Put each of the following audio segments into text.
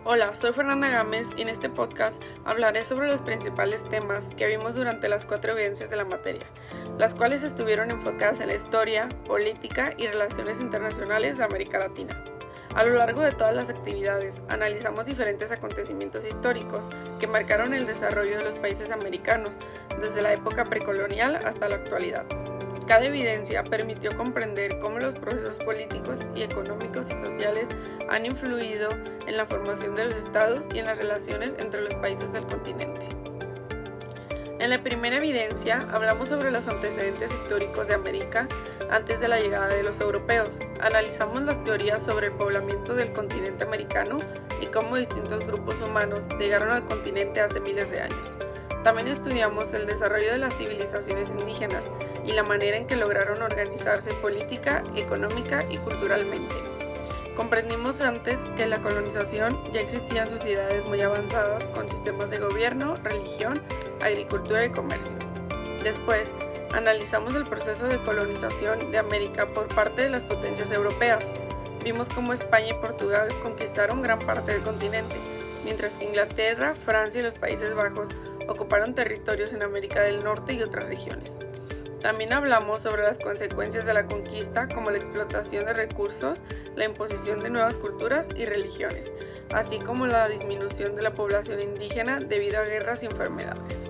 Hola, soy Fernanda Gámez y en este podcast hablaré sobre los principales temas que vimos durante las 4 evidencias de la materia, las cuales estuvieron enfocadas en la historia, política y relaciones internacionales de América Latina. A lo largo de todas las actividades, analizamos diferentes acontecimientos históricos que marcaron el desarrollo de los países americanos, desde la época precolonial hasta la actualidad. Cada evidencia permitió comprender cómo los procesos políticos y económicos y sociales han influido en la formación de los estados y en las relaciones entre los países del continente. En la primera evidencia hablamos sobre los antecedentes históricos de América antes de la llegada de los europeos. Analizamos las teorías sobre el poblamiento del continente americano y cómo distintos grupos humanos llegaron al continente hace miles de años. También estudiamos el desarrollo de las civilizaciones indígenas y la manera en que lograron organizarse política, económica y culturalmente. Comprendimos antes que en la colonización ya existían sociedades muy avanzadas con sistemas de gobierno, religión, agricultura y comercio. Después, analizamos el proceso de colonización de América por parte de las potencias europeas. Vimos cómo España y Portugal conquistaron gran parte del continente, mientras que Inglaterra, Francia y los Países Bajos ocuparon territorios en América del Norte y otras regiones. También hablamos sobre las consecuencias de la conquista, como la explotación de recursos, la imposición de nuevas culturas y religiones, así como la disminución de la población indígena debido a guerras y enfermedades.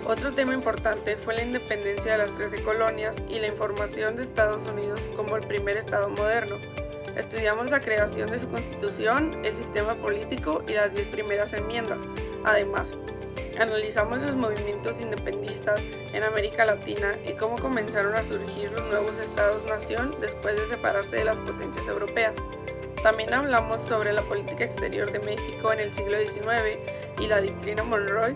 Otro tema importante fue la independencia de las 13 colonias y la formación de Estados Unidos como el primer estado moderno. Estudiamos la creación de su constitución, el sistema político y las 10 primeras enmiendas. Además, analizamos los movimientos independistas en América Latina y cómo comenzaron a surgir los nuevos estados-nación después de separarse de las potencias europeas. También hablamos sobre la política exterior de México en el siglo XIX y la doctrina Monroe,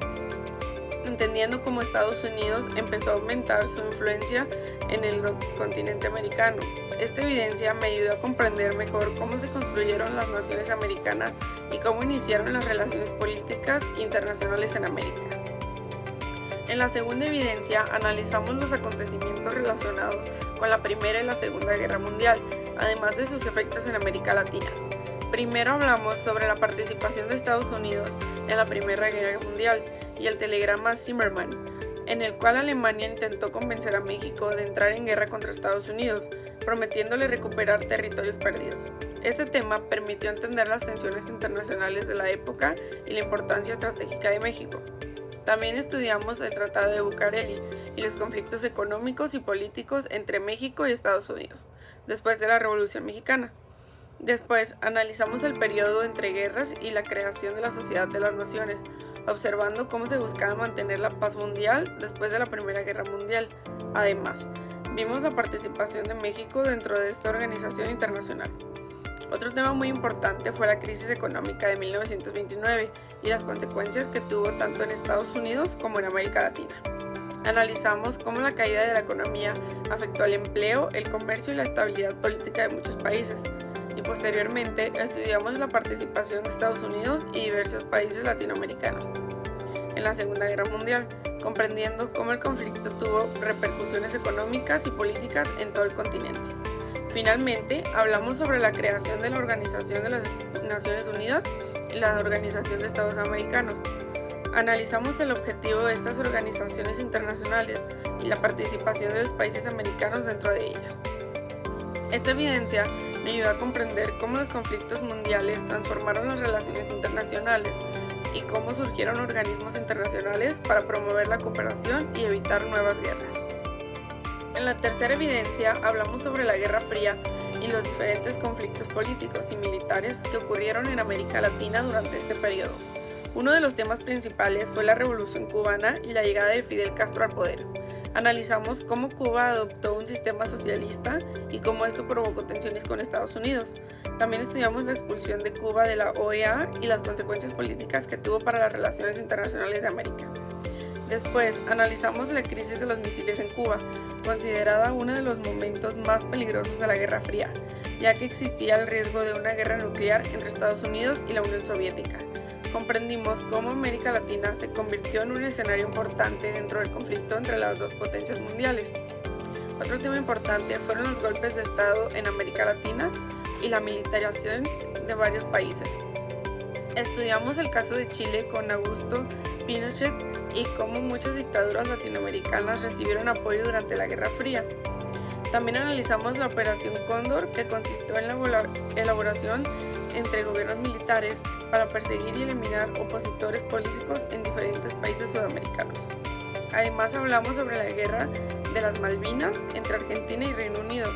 entendiendo cómo Estados Unidos empezó a aumentar su influencia en el continente americano. Esta evidencia me ayudó a comprender mejor cómo se construyeron las naciones americanas y cómo iniciaron las relaciones políticas internacionales en América. En la segunda evidencia analizamos los acontecimientos relacionados con la Primera y la Segunda Guerra Mundial, además de sus efectos en América Latina. Primero hablamos sobre la participación de Estados Unidos en la Primera Guerra Mundial y el telegrama Zimmermann, en el cual Alemania intentó convencer a México de entrar en guerra contra Estados Unidos, prometiéndole recuperar territorios perdidos. Este tema permitió entender las tensiones internacionales de la época y la importancia estratégica de México. También estudiamos el Tratado de Bucareli y los conflictos económicos y políticos entre México y Estados Unidos, después de la Revolución Mexicana. Después, analizamos el periodo entre guerras y la creación de la Sociedad de las Naciones, observando cómo se buscaba mantener la paz mundial después de la Primera Guerra Mundial. Además, vimos la participación de México dentro de esta organización internacional. Otro tema muy importante fue la crisis económica de 1929 y las consecuencias que tuvo tanto en Estados Unidos como en América Latina. Analizamos cómo la caída de la economía afectó al empleo, el comercio y la estabilidad política de muchos países. Y posteriormente estudiamos la participación de Estados Unidos y diversos países latinoamericanos en la Segunda Guerra Mundial, comprendiendo cómo el conflicto tuvo repercusiones económicas y políticas en todo el continente. Finalmente, hablamos sobre la creación de la Organización de las Naciones Unidas y la Organización de Estados Americanos. Analizamos el objetivo de estas organizaciones internacionales y la participación de los países americanos dentro de ellas. Esta evidencia me ayudó a comprender cómo los conflictos mundiales transformaron las relaciones internacionales y cómo surgieron organismos internacionales para promover la cooperación y evitar nuevas guerras. En la tercera evidencia hablamos sobre la Guerra Fría y los diferentes conflictos políticos y militares que ocurrieron en América Latina durante este periodo. Uno de los temas principales fue la Revolución Cubana y la llegada de Fidel Castro al poder. Analizamos cómo Cuba adoptó un sistema socialista y cómo esto provocó tensiones con Estados Unidos. También estudiamos la expulsión de Cuba de la OEA y las consecuencias políticas que tuvo para las relaciones internacionales de América. Después, analizamos la crisis de los misiles en Cuba, considerada uno de los momentos más peligrosos de la Guerra Fría, ya que existía el riesgo de una guerra nuclear entre Estados Unidos y la Unión Soviética. Comprendimos cómo América Latina se convirtió en un escenario importante dentro del conflicto entre las dos potencias mundiales. Otro tema importante fueron los golpes de Estado en América Latina y la militarización de varios países. Estudiamos el caso de Chile con Augusto Pinochet y cómo muchas dictaduras latinoamericanas recibieron apoyo durante la Guerra Fría. También analizamos la Operación Cóndor, que consistió en la elaboración entre gobiernos militares para perseguir y eliminar opositores políticos en diferentes países sudamericanos. Además hablamos sobre la Guerra de las Malvinas entre Argentina y Reino Unido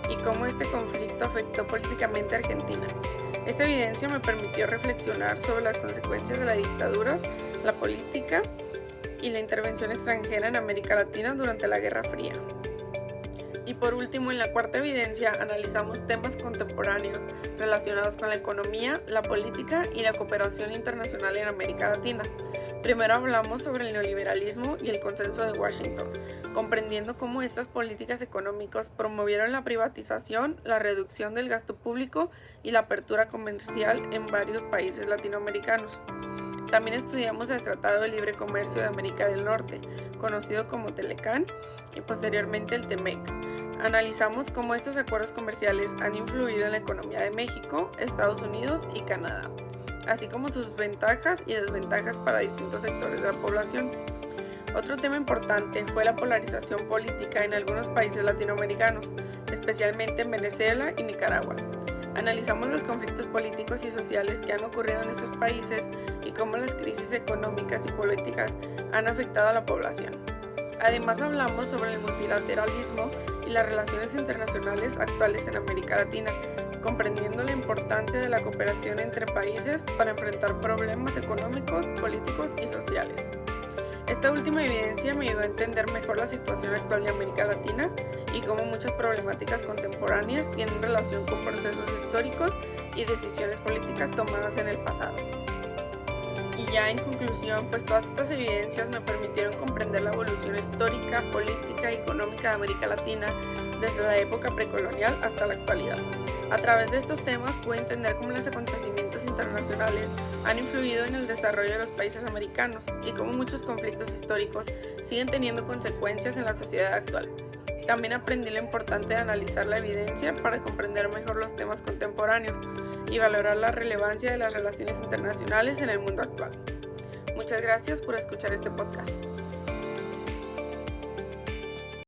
y cómo este conflicto afectó políticamente a Argentina. Esta evidencia me permitió reflexionar sobre las consecuencias de las dictaduras, la política y la intervención extranjera en América Latina durante la Guerra Fría. Y por último, en la cuarta evidencia, analizamos temas contemporáneos relacionados con la economía, la política y la cooperación internacional en América Latina. Primero hablamos sobre el neoliberalismo y el consenso de Washington, comprendiendo cómo estas políticas económicas promovieron la privatización, la reducción del gasto público y la apertura comercial en varios países latinoamericanos. También estudiamos el Tratado de Libre Comercio de América del Norte, conocido como Telecán, y posteriormente el TEMEC. Analizamos cómo estos acuerdos comerciales han influido en la economía de México, Estados Unidos y Canadá, así como sus ventajas y desventajas para distintos sectores de la población. Otro tema importante fue la polarización política en algunos países latinoamericanos, especialmente en Venezuela y Nicaragua. Analizamos los conflictos políticos y sociales que han ocurrido en estos países y cómo las crisis económicas y políticas han afectado a la población. Además hablamos sobre el multilateralismo y las relaciones internacionales actuales en América Latina, comprendiendo la importancia de la cooperación entre países para enfrentar problemas económicos, políticos y sociales. Esta última evidencia me ayudó a entender mejor la situación actual de América Latina y cómo muchas problemáticas contemporáneas tienen relación con procesos históricos y decisiones políticas tomadas en el pasado. Y ya en conclusión, pues todas estas evidencias me permitieron comprender la evolución histórica, política y económica de América Latina desde la época precolonial hasta la actualidad. A través de estos temas pude entender cómo los acontecimientos internacionales han influido en el desarrollo de los países americanos y cómo muchos conflictos históricos siguen teniendo consecuencias en la sociedad actual. También aprendí lo importante de analizar la evidencia para comprender mejor los temas contemporáneos y valorar la relevancia de las relaciones internacionales en el mundo actual. Muchas gracias por escuchar este podcast.